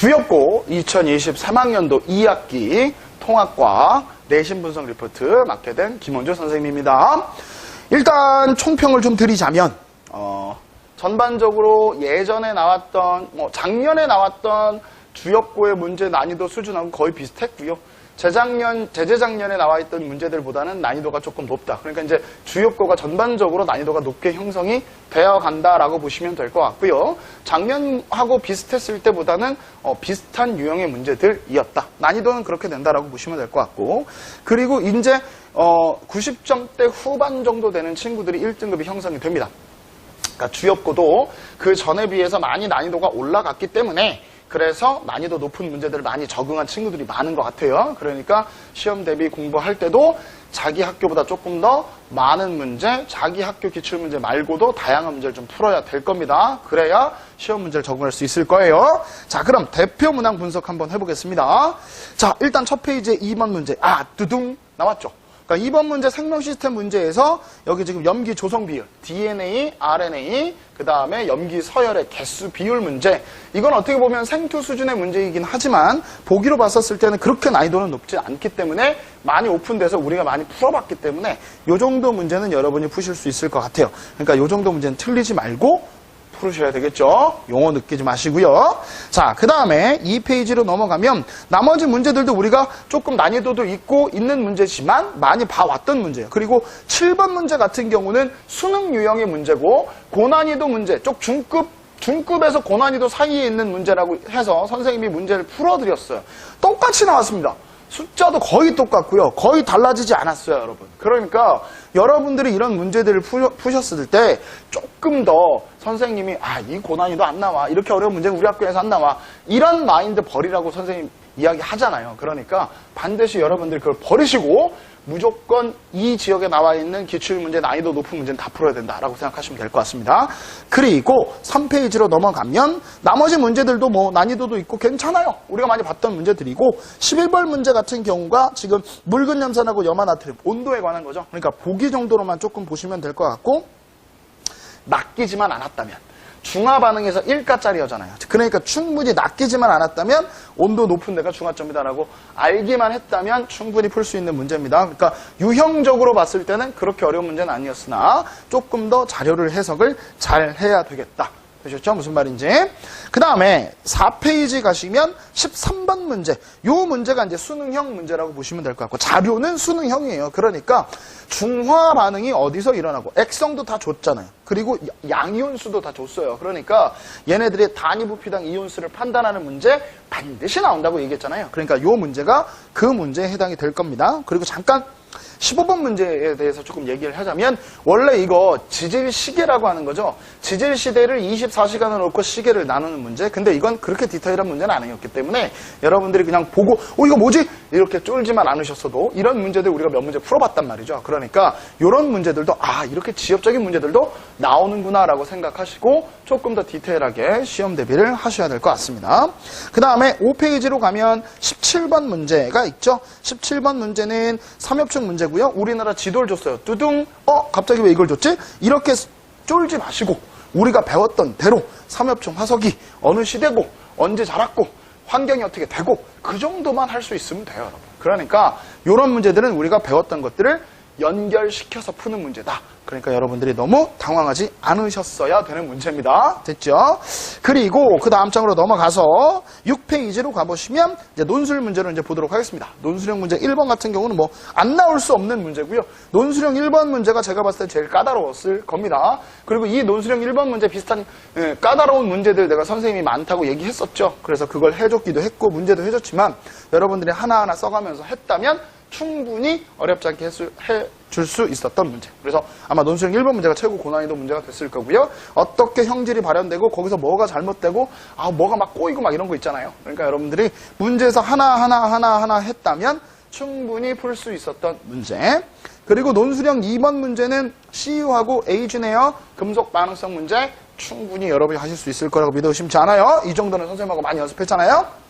주엽고 2023학년도 2학기 통합과 내신 분석 리포트 맡게 된 김원주 선생님입니다. 일단 총평을 좀 드리자면 전반적으로 예전에 나왔던 작년에 나왔던 주엽고의 문제 난이도 수준하고 거의 비슷했고요. 재작년에 나와 있던 문제들보다는 난이도가 조금 높다. 그러니까 이제 주엽고가 전반적으로 난이도가 높게 형성이 되어 간다라고 보시면 될 것 같고요. 작년하고 비슷했을 때보다는 비슷한 유형의 문제들이었다. 난이도는 그렇게 된다라고 보시면 될 것 같고, 그리고 이제 90점대 후반 정도 되는 친구들이 1등급이 형성이 됩니다. 그러니까 주엽고도 그 전에 비해서 많이 난이도가 올라갔기 때문에 그래서 난이도 높은 문제들을 많이 적응한 친구들이 많은 것 같아요. 그러니까 시험 대비 공부할 때도 자기 학교보다 조금 더 많은 문제, 자기 학교 기출문제 말고도 다양한 문제를 좀 풀어야 될 겁니다. 그래야 시험 문제를 적응할 수 있을 거예요. 자, 그럼 대표 문항 분석 한번 해보겠습니다. 자, 일단 첫 페이지에 2번 문제. 두둥 나왔죠. 그러니까 2번 문제 생명 시스템 문제에서 여기 지금 염기 조성 비율, DNA, RNA, 그 다음에 염기 서열의 개수 비율 문제. 이건 어떻게 보면 생투 수준의 문제이긴 하지만 보기로 봤었을 때는 그렇게 난이도는 높지 않기 때문에 많이 오픈돼서 우리가 많이 풀어봤기 때문에 이 정도 문제는 여러분이 푸실 수 있을 것 같아요. 그러니까 이 정도 문제는 틀리지 말고 풀으셔야 되겠죠. 용어 느끼지 마시고요. 자, 그 다음에 2페이지로 넘어가면 나머지 문제들도 우리가 조금 난이도도 있고 있는 문제지만 많이 봐왔던 문제예요. 그리고 7번 문제 같은 경우는 수능 유형의 문제고 고난이도 문제, 쪽 중급에서 고난이도 사이에 있는 문제라고 해서 선생님이 문제를 풀어드렸어요. 똑같이 나왔습니다. 숫자도 거의 똑같고요. 거의 달라지지 않았어요, 여러분. 그러니까 여러분들이 이런 문제들을 푸셨을 때 조금 더 선생님이 이 고난이도 안 나와. 이렇게 어려운 문제는 우리 학교에서 안 나와. 이런 마인드 버리라고 선생님 이야기 하잖아요. 그러니까 반드시 여러분들이 그걸 버리시고 무조건 이 지역에 나와 있는 기출문제 난이도 높은 문제는 다 풀어야 된다라고 생각하시면 될 것 같습니다. 그리고 3페이지로 넘어가면 나머지 문제들도 뭐 난이도도 있고 괜찮아요. 우리가 많이 봤던 문제들이고 11번 문제 같은 경우가 지금 묽은 염산하고 염화나트륨 온도에 관한 거죠. 그러니까 보기 정도로만 조금 보시면 될 것 같고, 낚이지만 않았다면 중화 반응에서 1가짜리였잖아요. 그러니까 충분히 낚이지만 않았다면 온도 높은 데가 중화점이다라고 알기만 했다면 충분히 풀 수 있는 문제입니다. 그러니까 유형적으로 봤을 때는 그렇게 어려운 문제는 아니었으나 조금 더 자료를 해석을 잘 해야 되겠다. 되셨죠? 무슨 말인지. 그 다음에 4페이지 가시면 13번 문제. 이 문제가 이제 수능형 문제라고 보시면 될 것 같고, 자료는 수능형이에요. 그러니까 중화 반응이 어디서 일어나고, 액성도 다 줬잖아요. 그리고 양이온수도 다 줬어요. 그러니까 얘네들의 단위 부피당 이온수를 판단하는 문제 반드시 나온다고 얘기했잖아요. 그러니까 이 문제가 그 문제에 해당이 될 겁니다. 그리고 잠깐 15번 문제에 대해서 조금 얘기를 하자면, 원래 이거 지질 시계라고 하는 거죠. 지질 시대를 24시간을 놓고 시계를 나누는 문제. 근데 이건 그렇게 디테일한 문제는 아니었기 때문에 여러분들이 그냥 보고 이거 뭐지? 이렇게 쫄지만 않으셨어도 이런 문제들 우리가 몇 문제 풀어봤단 말이죠. 그러니까 이런 문제들도 이렇게 지엽적인 문제들도 나오는구나 라고 생각하시고 조금 더 디테일하게 시험 대비를 하셔야 될 것 같습니다. 그 다음에 5페이지로 가면 17번 문제가 있죠. 17번 문제는 삼엽충 문제고요. 우리나라 지도를 줬어요. 뚜둥. 갑자기 왜 이걸 줬지? 이렇게 쫄지 마시고 우리가 배웠던 대로 삼엽충 화석이 어느 시대고 언제 자랐고 환경이 어떻게 되고 그 정도만 할 수 있으면 돼요, 여러분. 그러니까 이런 문제들은 우리가 배웠던 것들을 연결시켜서 푸는 문제다. 그러니까 여러분들이 너무 당황하지 않으셨어야 되는 문제입니다. 됐죠? 그리고 그 다음 장으로 넘어가서 6페이지로 가보시면 이제 논술 문제를 이제 보도록 하겠습니다. 논술형 문제 1번 같은 경우는 뭐 안 나올 수 없는 문제고요. 논술형 1번 문제가 제가 봤을 때 제일 까다로웠을 겁니다. 그리고 이 논술형 1번 문제 비슷한 까다로운 문제들 내가 선생님이 많다고 얘기했었죠. 그래서 그걸 해줬기도 했고 문제도 해줬지만 여러분들이 하나하나 써가면서 했다면 충분히 어렵지 않게 해줄 수 있었던 문제. 그래서 아마 논술형 1번 문제가 최고 고난이도 문제가 됐을 거고요. 어떻게 형질이 발현되고 거기서 뭐가 잘못되고 뭐가 막 꼬이고 막 이런 거 있잖아요. 그러니까 여러분들이 문제에서 하나 했다면 충분히 풀 수 있었던 문제. 그리고 논술형 2번 문제는 CU하고 에이즈네어 금속 반응성 문제 충분히 여러분이 하실 수 있을 거라고 믿어 의심치 않아요. 이 정도는 선생님하고 많이 연습했잖아요.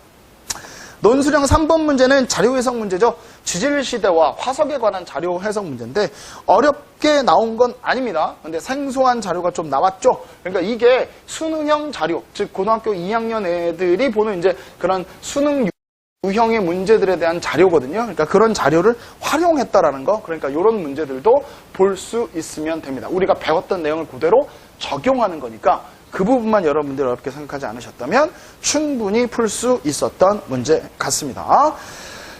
논술형 3번 문제는 자료 해석 문제죠. 지질시대와 화석에 관한 자료 해석 문제인데 어렵게 나온 건 아닙니다. 근데 생소한 자료가 좀 나왔죠. 그러니까 이게 수능형 자료, 즉 고등학교 2학년 애들이 보는 이제 그런 수능 유형의 문제들에 대한 자료거든요. 그러니까 그런 자료를 활용했다라는 거. 그러니까 이런 문제들도 볼 수 있으면 됩니다. 우리가 배웠던 내용을 그대로 적용하는 거니까 그 부분만 여러분들이 어렵게 생각하지 않으셨다면 충분히 풀 수 있었던 문제 같습니다.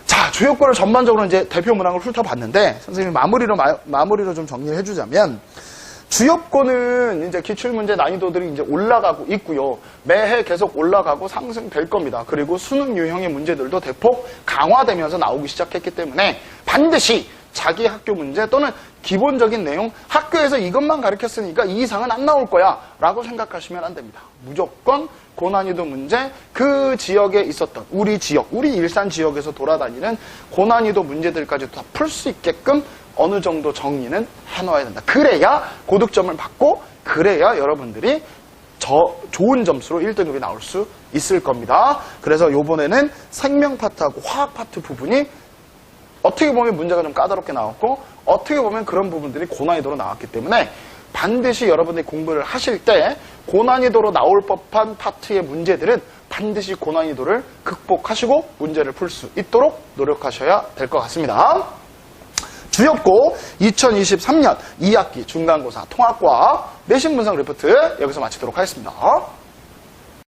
자, 주요권을 전반적으로 이제 대표 문항을 훑어봤는데 선생님이 마무리로 좀 정리를 해주자면 주요권은 이제 기출문제 난이도들이 이제 올라가고 있고요. 매해 계속 올라가고 상승될 겁니다. 그리고 수능 유형의 문제들도 대폭 강화되면서 나오기 시작했기 때문에 반드시 자기 학교 문제 또는 기본적인 내용, 학교에서 이것만 가르쳤으니까 이 이상은 안 나올 거야 라고 생각하시면 안 됩니다. 무조건 고난이도 문제, 그 지역에 있었던 우리 지역, 우리 일산 지역에서 돌아다니는 고난이도 문제들까지 다 풀 수 있게끔 어느 정도 정리는 해놓아야 된다. 그래야 고득점을 받고 그래야 여러분들이 좋은 점수로 1등급이 나올 수 있을 겁니다. 그래서 이번에는 생명 파트하고 화학 파트 부분이 어떻게 보면 문제가 좀 까다롭게 나왔고 어떻게 보면 그런 부분들이 고난이도로 나왔기 때문에 반드시 여러분들이 공부를 하실 때 고난이도로 나올 법한 파트의 문제들은 반드시 고난이도를 극복하시고 문제를 풀 수 있도록 노력하셔야 될 것 같습니다. 주역고 2023년 2학기 중간고사 통합과학 내신 분석 리포트 여기서 마치도록 하겠습니다.